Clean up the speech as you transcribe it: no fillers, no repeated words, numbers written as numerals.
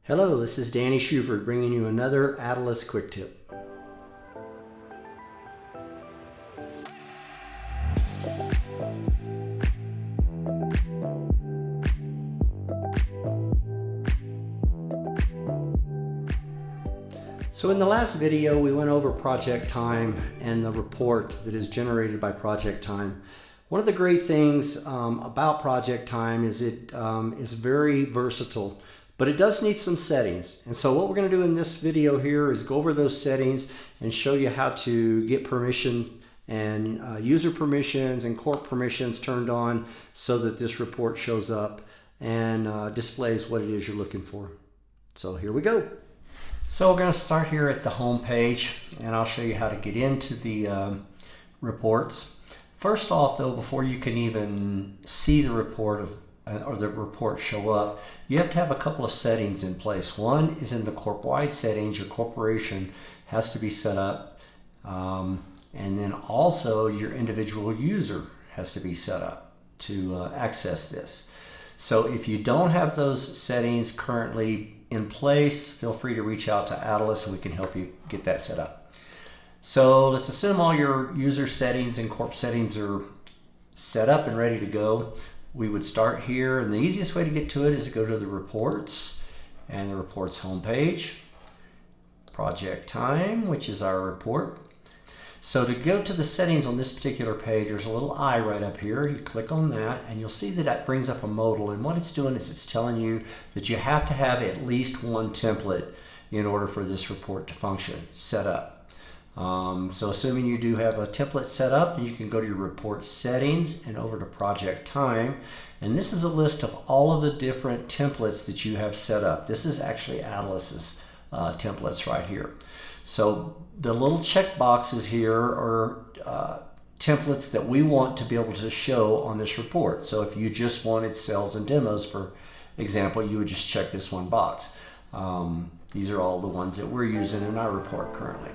Hello, this is Danny Shuford bringing you another Adilas quick tip. So in the last video we went over project time and the report that is generated by project time. One of the great things about project time is it is very versatile, but it does need some settings. And so what we're going to do in this video here is go over those settings and show you how to get permission and user permissions and corp permissions turned on so that this report shows up and displays what it is you're looking for. So here we go. So we're going to start here at the home page, and I'll show you how to get into the reports. First off though, before you can even see the report or the report show up, you have to have a couple of settings in place. One is in the corp-wide settings. Your corporation has to be set up, and then also your individual user has to be set up to access this. So if you don't have those settings currently in place, feel free to reach out to Adilas and we can help you get that set up. So let's assume all your user settings and corp settings are set up and ready to go. We would start here, and the easiest way to get to it is to go to the reports and the reports homepage, project time, which is our report. So to go to the settings on this particular page, there's a little eye right up here. You click on that and you'll see that that brings up a modal, and what it's doing is it's telling you that you have to have at least one template in order for this report to function, set up. So assuming you do have a template set up, then you can go to your report settings and over to project time, and this is a list of all of the different templates that you have set up. This is actually Adilas's templates right here. So the little check boxes here are templates that we want to be able to show on this report. So if you just wanted sales and demos, for example, you would just check this one box. These are all the ones that we're using in our report currently.